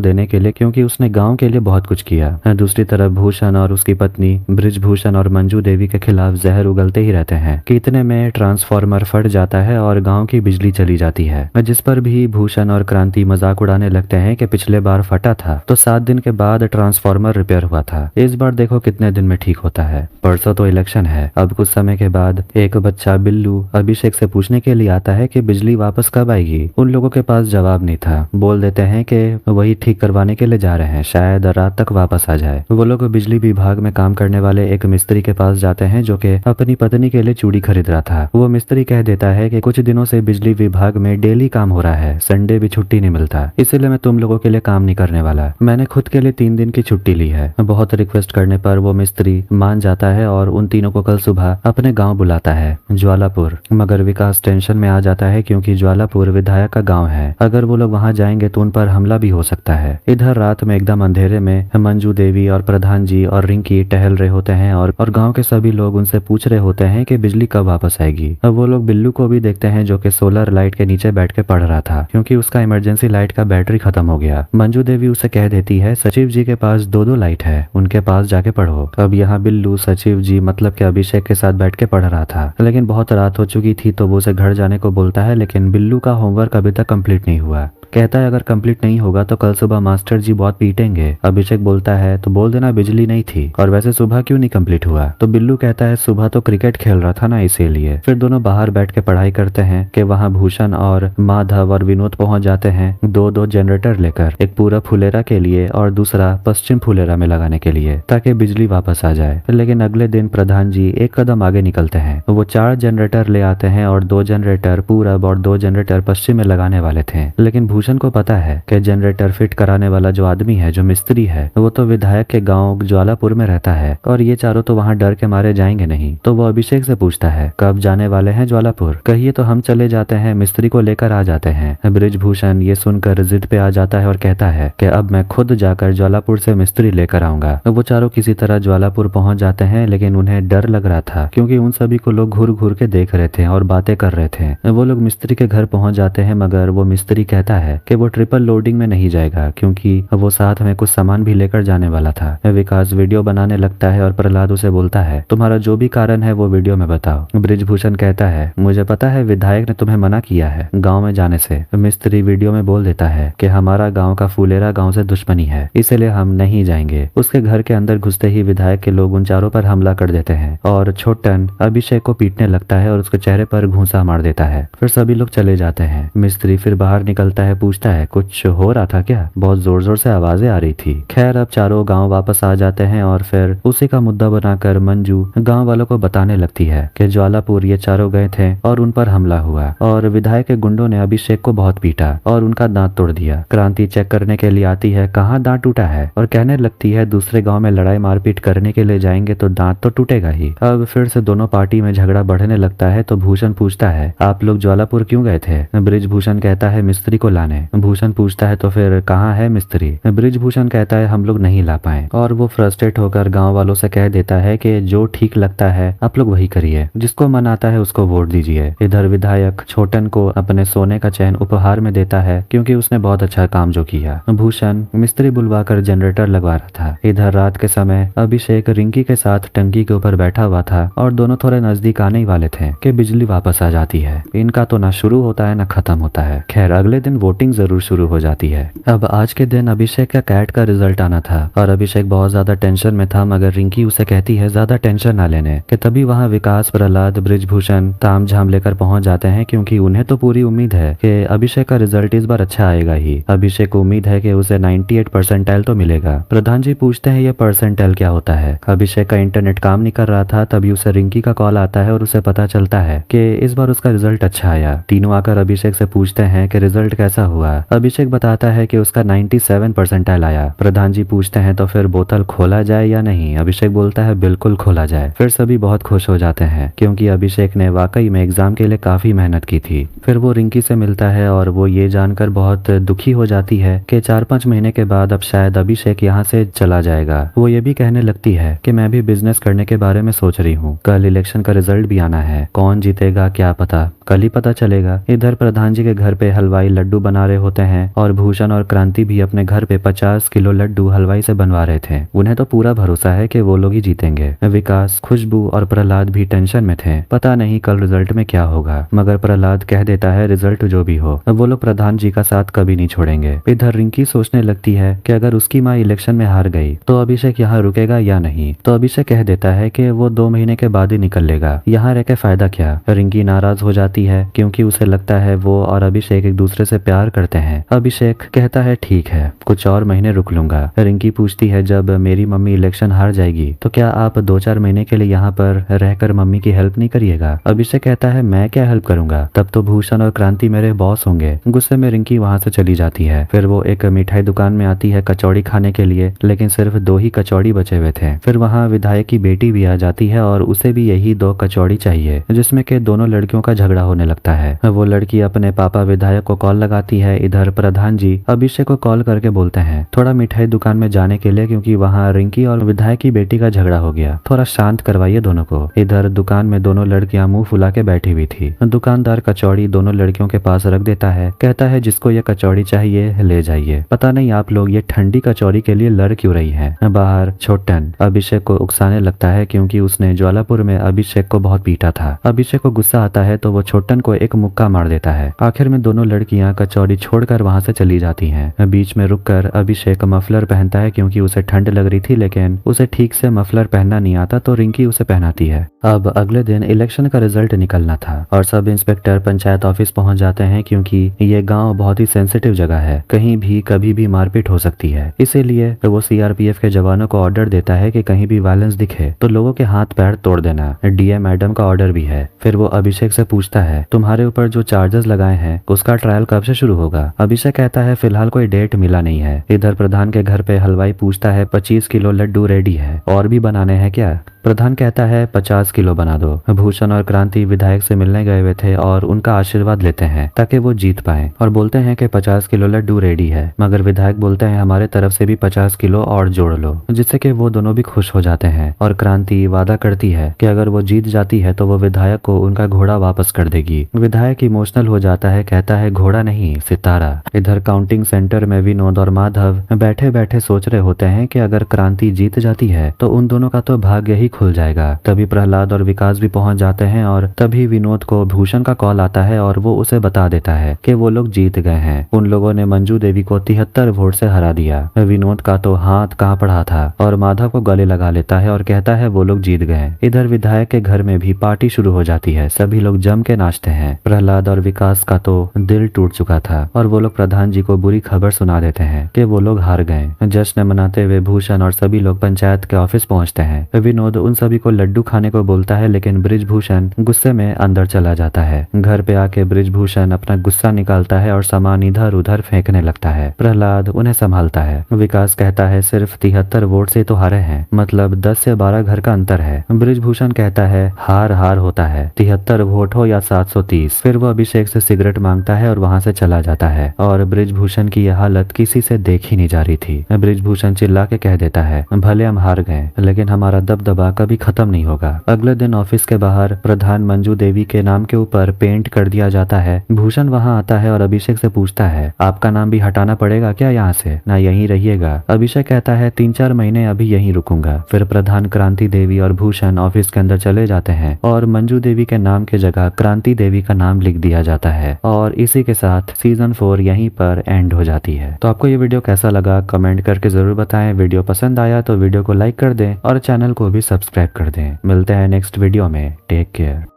देने के लिए क्योंकि उसने गांव के लिए बहुत कुछ किया। दूसरी तरफ भूषण और उसकी पत्नी बृजभूषण और मंजू देवी के खिलाफ जहर उगलते ही रहते हैं कि इतने में ट्रांसफार्मर फट जाता है और गांव की बिजली चली जाती है, जिस पर भी भूषण और क्रांति मजाक उड़ाने लगते हैं कि पिछले बार फटा था तो 7 दिन के बाद ट्रांसफार्मर रिपेयर हुआ था, इस बार देखो कितने दिन में ठीक होता है। परसों तो इलेक्शन है। अब कुछ समय के बाद एक बच्चा बिल्लू अभिषेक से पूछने के लिए आता है कि बिजली वापस कब आएगी। उन लोगों के पास जवाब नहीं था, बोल देते हैं कि वही ठीक करवाने के लिए जा रहे हैं, शायद रात तक वापस आ जाए। वो लोग बिजली विभाग में काम करने वाले एक मिस्त्री के पास जाते हैं जो कि अपनी पत्नी के लिए चूड़ी खरीद रहा था। वो मिस्त्री कह देता है कि कुछ दिनों से बिजली विभाग में डेली काम हो रहा है, संडे भी छुट्टी नहीं मिलता, इसलिए मैं तुम लोगों के लिए काम नहीं करने वाला, मैंने खुद के लिए 3 दिन की छुट्टी ली है। बहुत रिक्वेस्ट करने पर वो मिस्त्री मान जाता है और उन तीनों को कल सुबह अपने गांव बुलाता है, ज्वालापुर। मगर विकास टेंशन में आ जाता है क्योंकि ज्वालापुर विधायक का गांव है, अगर वो लोग वहां जाएंगे तो उन पर हमला भी हो सकता है। इधर रात में एकदम अंधेरे में मंजू देवी और प्रधान जी और रिंकी टहल रहे होते हैं और गांव के सभी लोग उनसे पूछ रहे होते हैं कि बिजली कब वापस आएगी। अब वो लोग बिल्लू को भी देखते हैं जो कि सोलर लाइट के नीचे बैठ के पढ़ रहा था क्योंकि उसका इमरजेंसी लाइट का बैटरी खत्म हो गया। मंजू देवी उसे कह देती है सचिव जी के पास 2-2 लाइट है, उनके पास जाके पढ़ो। अब यहाँ बिल्लू सचिव जी मतलब कि अभिषेक के साथ बैठ के पढ़ रहा था, लेकिन बहुत रात हो चुकी थी तो वो उसे घर जाने को बोलता है, लेकिन बिल्लू का होमवर्क अभी तक कंप्लीट नहीं हुआ। कहता है अगर कंप्लीट नहीं होगा तो कल सुबह मास्टर जी बहुत पीटेंगे। अभिषेक बोलता है तो बोल देना बिजली नहीं थी, और वैसे सुबह क्यों नहीं कंप्लीट हुआ? तो बिल्लू कहता है सुबह तो क्रिकेट खेल रहा था ना इसीलिए। फिर दोनों बाहर बैठ के पढ़ाई करते हैं कि वहाँ भूषण और माधव और विनोद पहुंच जाते हैं 2-2 जनरेटर लेकर, एक पूरा फुलेरा के लिए और दूसरा पश्चिम फुलेरा में लगाने के लिए ताकि बिजली वापस आ जाए। लेकिन अगले दिन प्रधान जी एक कदम आगे निकलते हैं। वो 4 जनरेटर ले आते हैं और 2 जनरेटर पूरब और 2 जनरेटर पश्चिम में लगाने वाले थे। लेकिन भूषण को पता है कि जनरेटर फिट कराने वाला जो आदमी है, जो मिस्त्री है, वो तो विधायक के गांव ज्वालापुर में रहता है और ये चारों तो वहां डर के मारे जाएंगे नहीं। तो वो अभिषेक से पूछता है, कब जाने वाले हैं ज्वालापुर? कहिए तो हम चले जाते हैं, मिस्त्री को लेकर आ जाते हैं। बृजभूषण ये सुनकर जिद पे आ जाता है और कहता है कि अब मैं खुद जाकर ज्वालापुर से मिस्त्री लेकर आऊंगा। वो चारों किसी तरह ज्वालापुर पहुंच जाते हैं, लेकिन उन्हें डर लग रहा था क्योंकि उन सभी को लोग घूर घूर के देख रहे थे और बातें कर रहे थे। वो लोग मिस्त्री के घर पहुंच जाते हैं, मगर वो मिस्त्री कहता है कि वो ट्रिपल लोडिंग में नहीं जाएगा क्योंकि वो साथ में कुछ सामान भी लेकर जाने वाला था। विकास वीडियो बनाने लगता है और प्रहलाद उसे बोलता है, तुम्हारा जो भी कारण है वो वीडियो में बताओ। बृजभूषण कहता है, मुझे पता है विधायक ने तुम्हें मना किया है गाँव में जाने से। मिस्त्री वीडियो में बोल देता है कि हमारा गाँव का फुलेरा गाँव से दुश्मनी है, इसलिए हम नहीं जाएंगे। उसके घर के अंदर घुसते ही विधायक के लोग उन चारों पर हमला कर देते हैं और छोटन अभिषेक को पीटने लगता है और उसके चेहरे पर घूंसा मार देता है। फिर सभी लोग चले जाते हैं। मिस्त्री फिर बाहर निकलता है, पूछता है कुछ हो रहा था क्या? बहुत जोर जोर से आवाजें आ रही थी। खैर अब चारों गांव वापस आ जाते हैं और फिर उसी का मुद्दा बनाकर मंजू गांव वालों को बताने लगती है कि ज्वालापुर ये चारों गए थे और उन पर हमला हुआ और विधायक के गुंडों ने अभिषेक को बहुत पीटा और उनका दांत तोड़ दिया। क्रांति चेक करने के लिए आती है, कहाँ दांत टूटा है, और कहने लगती है दूसरे गांव में लड़ाई मारपीट करने के लिए जाएंगे तो दांत तो टूटेगा ही। अब फिर से दोनों पार्टी में झगड़ा बढ़ने लगता है तो भूषण पूछता है, आप लोग ज्वालापुर क्यों गए थे? बृजभूषण कहता है मिस्त्री को लाने। भूषण पूछता है तो फिर कहाँ है मिस्त्री? बृजभूषण कहता है हम लोग नहीं ला पाए और वो फ्रस्ट्रेट होकर गांव वालों से कह देता है कि जो ठीक लगता है आप लोग वही करिए, जिसको मन आता है उसको वोट दीजिए। इधर विधायक छोटन को अपने सोने का चैन उपहार में देता है क्योंकि उसने बहुत अच्छा काम जो किया। भूषण मिस्त्री बुलवाकर जनरेटर लगवा रहा था। इधर रात के समय अभिषेक रिंकी के साथ टंकी के ऊपर बैठा हुआ था और दोनों थोड़े नजदीक आने ही वाले थे कि बिजली वापस आ जाती है। इनका तो ना शुरू होता है ना खत्म होता है। खैर अगले दिन वोटिंग जरूर शुरू हो जाती है। अब आज के दिन अभिषेक का कैट का रिजल्ट आना था और अभिषेक बहुत ज्यादा टेंशन में था, मगर रिंकी उसे कहती है ज्यादा टेंशन ना लेने कि तभी वहाँ विकास, प्रहलाद, बृजभूषण ताम झाम लेकर पहुंच जाते हैं क्योंकि उन्हें तो पूरी उम्मीद है कि अभिषेक का रिजल्ट इस बार अच्छा आएगा ही। अभिषेक को उम्मीद है कि उसे 98 परसेंटाइल तो मिलेगा। प्रधान जी पूछते हैं ये परसेंटाइल क्या होता है? अभिषेक का इंटरनेट काम नहीं कर रहा था, तभी उसे रिंकी का कॉल आता है और उसे पता चलता है कि इस बार उसका रिजल्ट अच्छा आया। तीनों आकर अभिषेक से पूछते हैं कि रिजल्ट कैसा हुआ। अभिषेक बताता है कि उसका 97 परसेंटाइल आया। प्रधान जी पूछते हैं तो फिर बोतल खोला जाए या नहीं? अभिषेक बोलता है बिल्कुल खोला जाए। फिर सभी बहुत खुश हो जाते हैं क्योंकि अभिषेक ने वाकई में एग्जाम के लिए काफी मेहनत की थी। फिर वो रिंकी से मिलता है और वो ये जानकर बहुत दुखी हो जाती है कि 4-5 महीने के बाद अब शायद अभिषेक यहाँ से चला जाएगा। वो ये भी कहने लगती है कि मैं भी बिजनेस करने के बारे में सोच रही हूँ। कल इलेक्शन का रिजल्ट भी आना है, कौन जीतेगा क्या पता, कल ही पता चलेगा। इधर प्रधान जी के घर पे हलवाई लड्डू बना रहे होते हैं और भूषण और क्रांति भी अपने घर पे 50 किलो लड्डू हलवाई से बनवा रहे थे। उन्हें तो पूरा भरोसा है कि वो लोग ही जीतेंगे। विकास, खुशबू और प्रहलाद भी टेंशन में थे, पता नहीं कल रिजल्ट में क्या होगा, मगर प्रहलाद कह देता है रिजल्ट जो भी हो वो लोग प्रधान जी का साथ कभी नहीं छोड़ेंगे। इधर रिंकी सोचने लगती है कि अगर उसकी माँ इलेक्शन में हार गई तो अभिषेक यहाँ रुकेगा या नहीं। तो अभिषेक कह देता है कि वो 2 महीने के बाद ही निकल लेगा, यहाँ रह के फायदा क्या। रिंकी नाराज हो जाती है क्योंकि उसे लगता है वो और अभिषेक एक दूसरे से प्यार करते हैं। अभिषेक कहता है ठीक है, कुछ और महीने रुक लूंगा। रिंकी पूछती है जब मेरी मम्मी इलेक्शन हार जाएगी तो क्या आप 2-4 महीने के लिए यहाँ पर रहकर मम्मी की हेल्प नहीं करिएगा? अभिषेक कहता है मैं क्या हेल्प करूंगा, तब तो भूषण और क्रांति मेरे बॉस होंगे। गुस्से में रिंकी वहाँ से चली जाती है। फिर वो एक मिठाई दुकान में आती है कचौड़ी खाने के लिए, लेकिन सिर्फ 2 ही कचौड़ी बचे हुए थे। फिर वहाँ विधायक की बेटी भी आ जाती है और उसे भी यही 2 कचौड़ी चाहिए, जिसमें के दोनों लड़कियों का झगड़ा होने लगता है। वो लड़की अपने पापा विधायक को कॉल लगाती है। इधर प्रधान जी अभिषेक को कॉल करके बोलते हैं थोड़ा मिठाई दुकान में जाने के लिए क्योंकि वहाँ रिंकी और विधायक की बेटी का झगड़ा हो गया, थोड़ा शांत करवाइए दोनों को। इधर दुकान में दोनों लड़कियां मुंह फुला के बैठी हुई थी। दुकानदार कचौड़ी दोनों लड़कियों के पास रख देता है, कहता है जिसको ये कचौड़ी चाहिए ले जाइए। पता नहीं आप लोग ये ठंडी कचौड़ी के लिए लड़ क्यों रही हैं। बाहर छोटन अभिषेक को उकसाने लगता है क्योंकि उसने ज्वालापुर में अभिषेक को बहुत पीटा था। अभिषेक को गुस्सा आता है तो वो छोटन को एक मुक्का मार देता है। आखिर में दोनों लड़कियां कचौड़ी छोड़कर वहां से चली जाती हैं। बीच में रुककर अभिषेक मफलर पहनता है क्योंकि उसे ठंड लग रही थी, लेकिन उसे ठीक से मफलर पहनना नहीं आता तो रिंकी उसे पहनाती है। अब अगले दिन इलेक्शन का रिजल्ट निकलना था और सब इंस्पेक्टर पंचायत ऑफिस पहुंच जाते हैं क्योंकि ये गांव बहुत ही सेंसिटिव जगह है, कहीं भी कभी भी मारपीट हो सकती है। इसीलिए वो CRP सीआरपीएफ के जवानों को ऑर्डर देता है कि कहीं भी वायलेंस दिखे तो लोगों के हाथ पैर तोड़ देना। डीएम मैडम का ऑर्डर भी है। फिर वो अभिषेक से पूछता है तुम्हारे ऊपर जो चार्जेस लगाए हैं उसका ट्रायल कब से शुरू होगा। अभिषेक कहता है फिलहाल कोई डेट मिला नहीं है। इधर प्रधान के घर पे हलवाई पूछता है 25 किलो लड्डू रेडी है, और भी बनाने हैं क्या। प्रधान कहता है 50 किलो बना दो। भूषण और क्रांति विधायक से मिलने गए हुए थे और उनका आशीर्वाद लेते हैं ताकि वो जीत पाए, और बोलते हैं कि 50 किलो लड्डू रेडी है, मगर विधायक बोलते हैं हमारे तरफ से भी 50 किलो और जोड़ लो, जिससे कि वो दोनों भी खुश हो जाते हैं। और क्रांति वादा करती है कि अगर वो जीत जाती है तो वो विधायक को उनका घोड़ा वापस कर देगी। विधायक इमोशनल हो जाता है, कहता है घोड़ा नहीं सितारा। इधर काउंटिंग सेंटर में विनोद और माधव बैठे बैठे सोच रहे होते हैं कि अगर क्रांति जीत जाती है तो उन दोनों का तो भाग्य ही खुल जाएगा। तभी प्रहलाद और विकास भी पहुंच जाते हैं और तभी विनोद को भूषण का कॉल आता है और वो उसे बता देता है कि वो लोग जीत गए हैं। उन लोगों ने मंजू देवी को 73 वोट से हरा दिया। विनोद का तो हाथ कांप पड़ा था और माधव को गले लगा लेता है और कहता है वो लोग जीत गए। इधर विधायक के घर में भी पार्टी शुरू हो जाती है। सभी लोग जम के नाचते हैं। प्रहलाद और विकास का तो दिल टूट चुका था और वो लोग प्रधान जी को बुरी खबर सुना देते हैं कि वो लोग हार गए। जश्न मनाते हुए भूषण और सभी लोग पंचायत के ऑफिस पहुंचते हैं। विनोद उन सभी को लड्डू खाने को बोलता है, लेकिन बृजभूषण गुस्से में अंदर चला जाता है। घर पे आके बृजभूषण अपना गुस्सा निकालता है और सामान इधर उधर फेंकने लगता है। प्रहलाद उन्हें संभालता है। विकास कहता है सिर्फ 73 वोट से तो हारे हैं, मतलब 10 से 12 घर का अंतर है। बृजभूषण कहता है हार हार होता है, 73 वोट हो या 730। फिर वो अभिषेक से सिगरेट मांगता है और वहां से चला जाता है। और बृजभूषण की यह हालत किसी से देखी नहीं जा रही थी। बृजभूषण चिल्ला के कह देता है भले हम हार गए लेकिन हमारा दबदबा कभी खत्म नहीं होगा। अगले दिन ऑफिस के बाहर प्रधान मंजू देवी के नाम के ऊपर पेंट कर दिया जाता है। भूषण वहां आता है और अभिषेक से पूछता है आपका नाम भी हटाना पड़ेगा क्या यहाँ से, ना यहीं रहिएगा। अभिषेक कहता है 3-4 महीने अभी यहीं रुकूंगा। फिर प्रधान क्रांति देवी और भूषण ऑफिस के अंदर चले जाते हैं और मंजू देवी के नाम की जगह क्रांति देवी का नाम लिख दिया जाता है। और इसी के साथ सीजन 4 यहीं पर एंड हो जाती है। तो आपको ये वीडियो कैसा लगा कमेंट करके जरूर बताएं। वीडियो पसंद आया तो वीडियो को लाइक कर दें और चैनल को भी सब्सक्राइब कर दें। मिलते हैं नेक्स्ट वीडियो में। Take care.